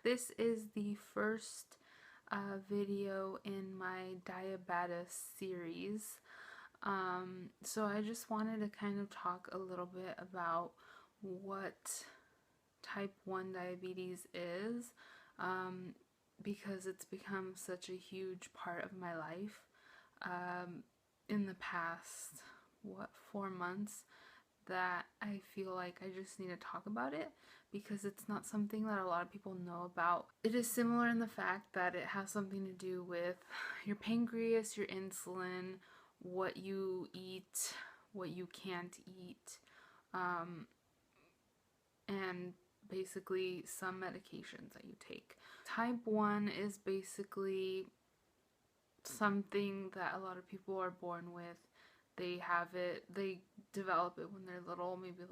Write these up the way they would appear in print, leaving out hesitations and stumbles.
This is the first video in my Diabetic series. So I just wanted to kind of talk a little bit about what type 1 diabetes is, because it's become such a huge part of my life in the past, 4 months, that I feel like I just need to talk about it because it's not something that a lot of people know about. It is similar in the fact that it has something to do with your pancreas, your insulin, what you eat, what you can't eat, and basically some medications that you take. Type 1 is basically something that a lot of people are born with. They have it, they develop it when they're little, maybe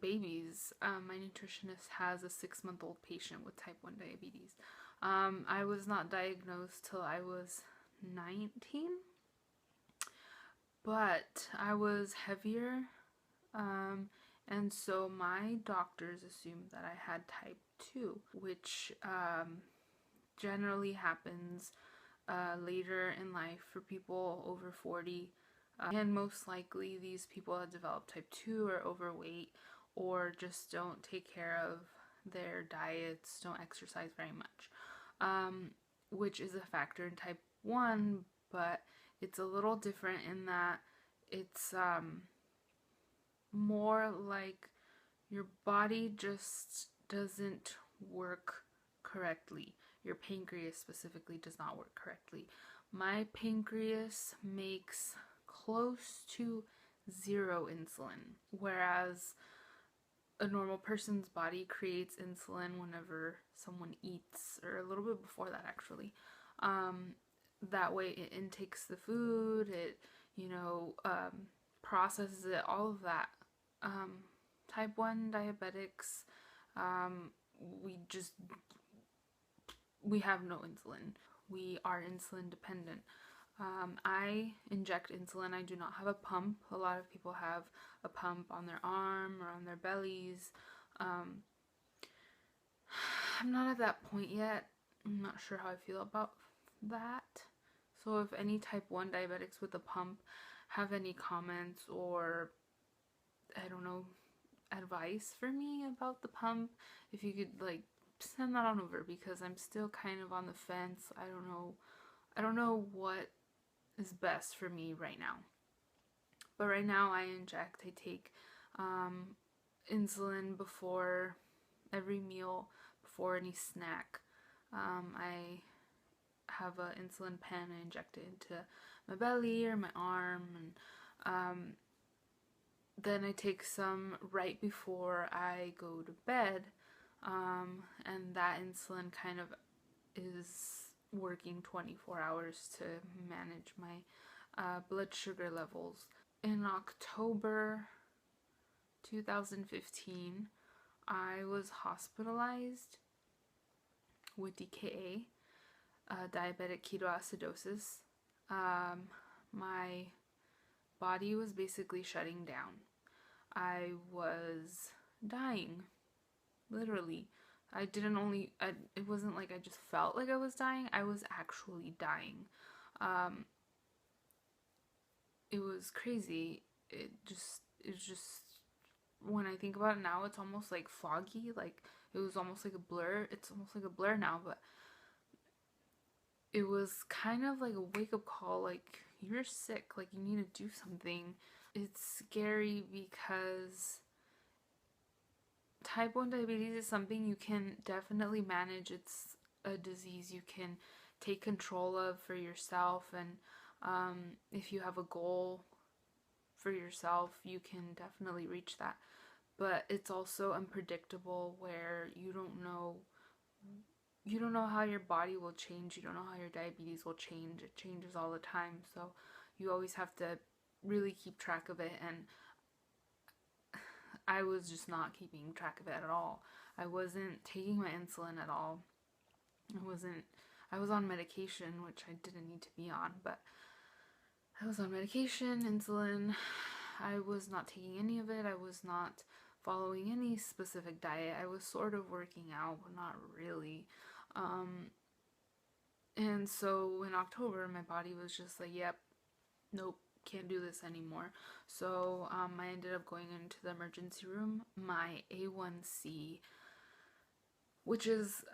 babies. My nutritionist has a 6-month-old patient with type 1 diabetes. I was not diagnosed till I was 19, but I was heavier, and so my doctors assumed that I had type 2, which generally happens later in life for people over 40. And most likely these people that develop type 2 are overweight or just don't take care of their diets, don't exercise very much, which is a factor in type 1, but it's a little different in that it's more like your body just doesn't work correctly. Your pancreas specifically does not work correctly. My pancreas makes close to 0 insulin, whereas a normal person's body creates insulin whenever someone eats, or a little bit before that actually. That way it intakes the food, it processes it, all of that. Type 1 diabetics, we have no insulin. We are insulin dependent. I inject insulin. I do not have a pump. A lot of people have a pump on their arm or on their bellies. I'm not at that point yet. I'm not sure how I feel about that. So if any type 1 diabetics with a pump have any comments or, I don't know, advice for me about the pump, if you could send that on over, because I'm still kind of on the fence. I don't know what is best for me right now. But right now I inject. I take insulin before every meal, before any snack. I have an insulin pen. I inject it into my belly or my arm, and then I take some right before I go to bed, and that insulin kind of is working 24 hours to manage my blood sugar levels. In October 2015, I was hospitalized with DKA, diabetic ketoacidosis. My body was basically shutting down. I was dying, literally. It wasn't like I just felt like I was dying. I was actually dying. It was crazy. It's just, when I think about it now, it's almost like foggy. Like, it was almost like a blur. It's almost like a blur now, but it was kind of like a wake-up call. Like, you're sick. Like, you need to do something. It's scary because type 1 diabetes is something you can definitely manage. It's a disease you can take control of for yourself, and if you have a goal for yourself, you can definitely reach that. But it's also unpredictable, where you don't know how your body will change. You don't know how your diabetes will change. It changes all the time, so you always have to really keep track of it. And I was just not keeping track of it at all. I wasn't taking my insulin at all. I was on medication, which I didn't need to be on, but I was on medication, insulin. I was not taking any of it. I was not following any specific diet. I was sort of working out, but not really. And so in October, my body was just like, yep, nope, can't do this anymore. So I ended up going into the emergency room. My A1C, which is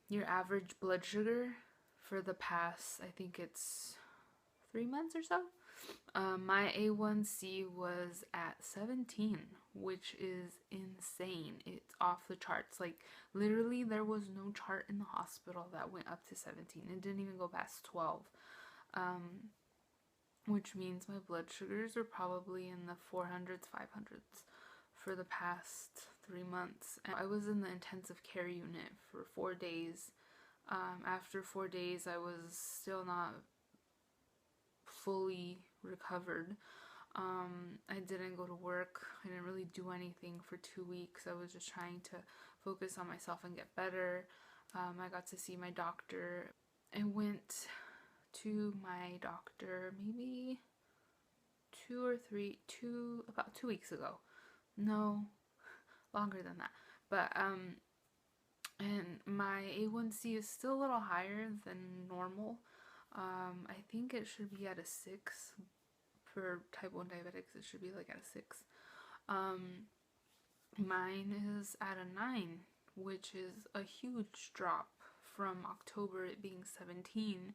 your average blood sugar for the past, I think it's 3 months or so. My A1C was at 17, which is insane. It's off the charts. Like, literally, there was no chart in the hospital that went up to 17. It didn't even go past 12. Which means my blood sugars are probably in the 400s, 500s for the past 3 months. And I was in the intensive care unit for 4 days. After 4 days, I was still not fully recovered. I didn't go to work. I didn't really do anything for 2 weeks. I was just trying to focus on myself and get better. I got to see my doctor. I went to my doctor maybe about 2 weeks ago. No, longer than that. But and my A1C is still a little higher than normal. I think it should be at a 6. For type 1 diabetics, it should be like at a 6. Mine is at a 9, which is a huge drop from October, it being 17,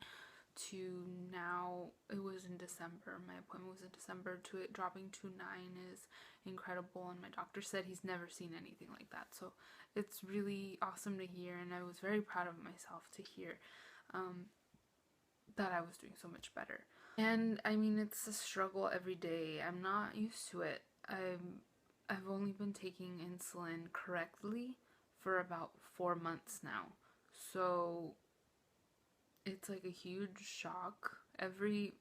to now. It was in December. My appointment was in December. To it dropping to 9 is incredible, and my doctor said he's never seen anything like that. So it's really awesome to hear, and I was very proud of myself to hear that I was doing so much better. And I mean, it's a struggle every day. I'm not used to it. I've only been taking insulin correctly for about 4 months now. So it's like a huge shock. Every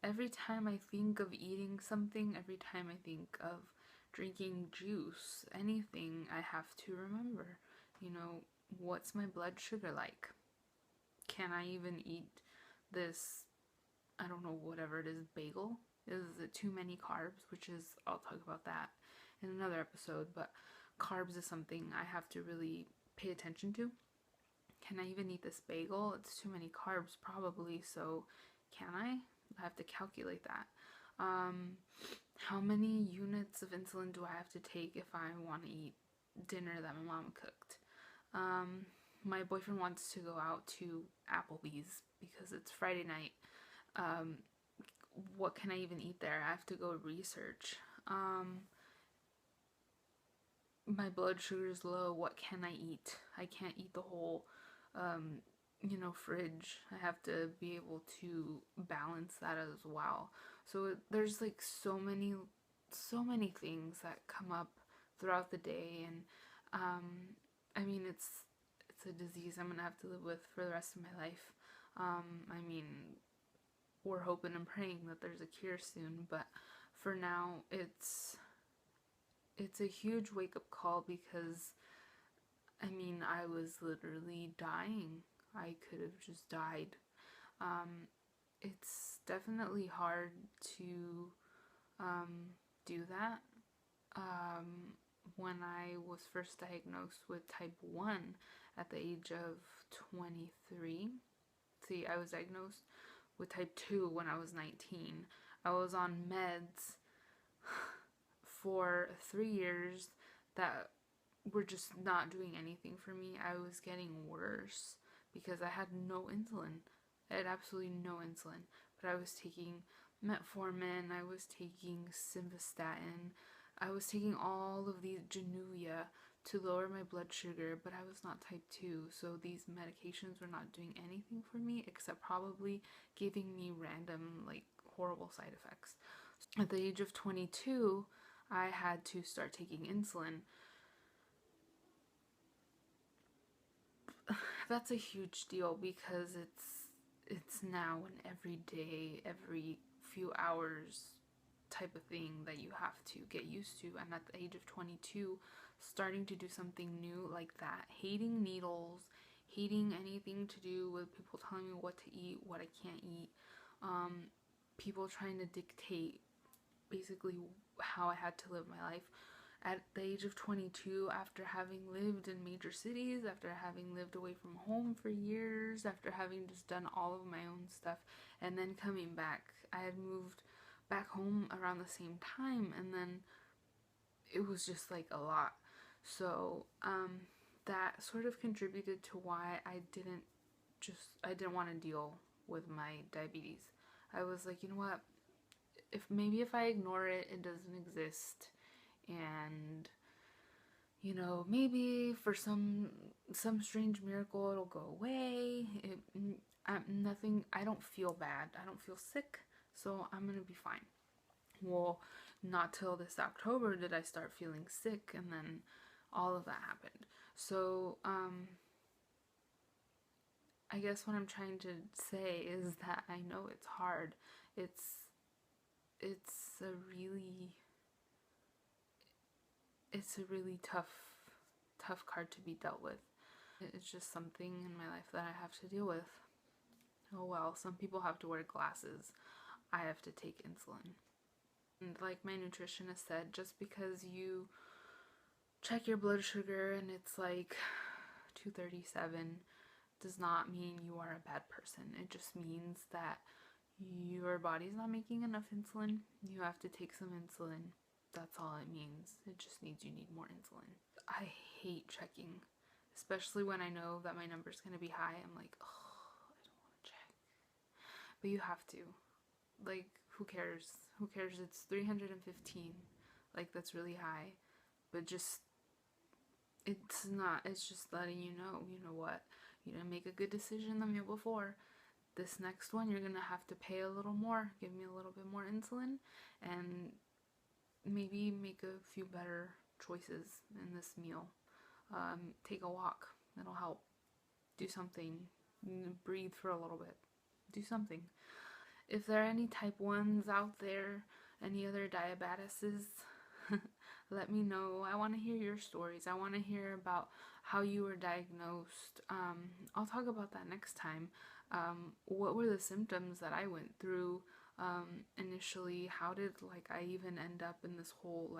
time I think of eating something, every time I think of drinking juice, anything, I have to remember, what's my blood sugar like? Can I even eat this, I don't know, whatever it is, bagel? Is it too many carbs? Which is, I'll talk about that in another episode, but carbs is something I have to really pay attention to. Can I even eat this bagel? It's too many carbs probably, so can I? I have to calculate that. How many units of insulin do I have to take if I want to eat dinner that my mom cooked? My boyfriend wants to go out to Applebee's because it's Friday night. What can I even eat there? I have to go research. My blood sugar is low. What can I eat? I can't eat the whole, fridge. I have to be able to balance that as well. So there's like so many things that come up throughout the day, and I mean, it's a disease I'm gonna have to live with for the rest of my life. I mean, we're hoping and praying that there's a cure soon, but for now, it's a huge wake-up call because, I mean, I was literally dying. I could have just died. It's definitely hard to do that. When I was first diagnosed with type 1 at the age of 23, see, I was diagnosed with type 2 when I was 19. I was on meds for 3 years that were just not doing anything for me. I was getting worse because I had no insulin. I had absolutely no insulin. But I was taking metformin, I was taking simvastatin, I was taking all of these Januvia to lower my blood sugar, but I was not type 2, so these medications were not doing anything for me except probably giving me random, like, horrible side effects. At the age of 22, I had to start taking insulin. That's a huge deal because it's now an everyday, every few hours type of thing that you have to get used to. And at the age of 22, starting to do something new like that, hating needles, hating anything to do with people telling me what to eat, what I can't eat, people trying to dictate basically how I had to live my life. at the age of 22, after having lived in major cities, after having lived away from home for years, after having just done all of my own stuff, and then coming back. I had moved back home around the same time, and then it was just like a lot. So that sort of contributed to why I didn't want to deal with my diabetes. I was like, you know what, if I ignore it, it doesn't exist, and maybe for some strange miracle it'll go away. Nothing. I don't feel bad. I don't feel sick, so I'm gonna be fine. Well, not till this October did I start feeling sick, and then all of that happened. So I guess what I'm trying to say is that I know it's hard. It's it's a really it's a really tough card to be dealt with. It's just something in my life that I have to deal with. Oh well, some people have to wear glasses. I have to take insulin. And like my nutritionist said, just because you check your blood sugar and it's like 237 does not mean you are a bad person. It just means that your body's not making enough insulin. You have to take some insulin. That's all it means. It just means you need more insulin. I hate checking, especially when I know that my number's going to be high. I'm like, oh, I don't want to check. But you have to. Like, who cares? Who cares? It's 315. Like, that's really high. But it's not. It's just letting you know what? You didn't make a good decision the meal before. This next one, you're going to have to pay a little more. Give me a little bit more insulin. And maybe make a few better choices in this meal. Take a walk. That'll help. Do something. Breathe for a little bit. Do something. If there are any type 1s out there, any other diabetics, let me know. I want to hear your stories. I want to hear about how you were diagnosed. I'll talk about that next time. What were the symptoms that I went through initially? How did I even end up in this whole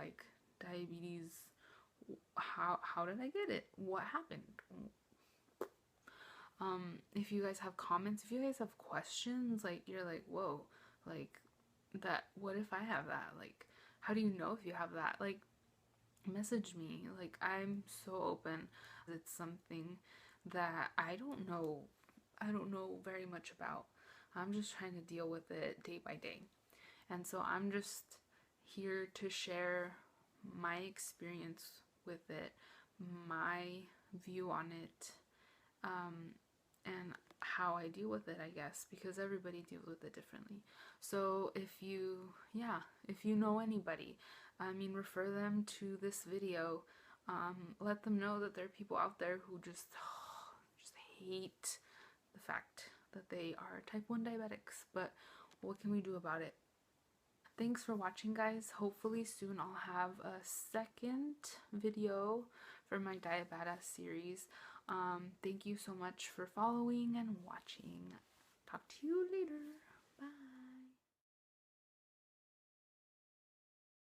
diabetes? How did I get it? What happened? If you guys have comments, if you guys have questions, you're like, whoa, that, what if I have that? How do you know if you have that? Message me. I'm so open. It's something that I don't know very much about. I'm just trying to deal with it day by day. And so I'm just here to share my experience with it, my view on it, and how I deal with it, I guess, because everybody deals with it differently. So if you know anybody, refer them to this video. Let them know that there are people out there who just hate the fact that they are type 1 diabetics, but what can we do about it? Thanks for watching, guys. Hopefully soon I'll have a second video for my Diabetic series. Thank you so much for following and watching. Talk to you later. Bye.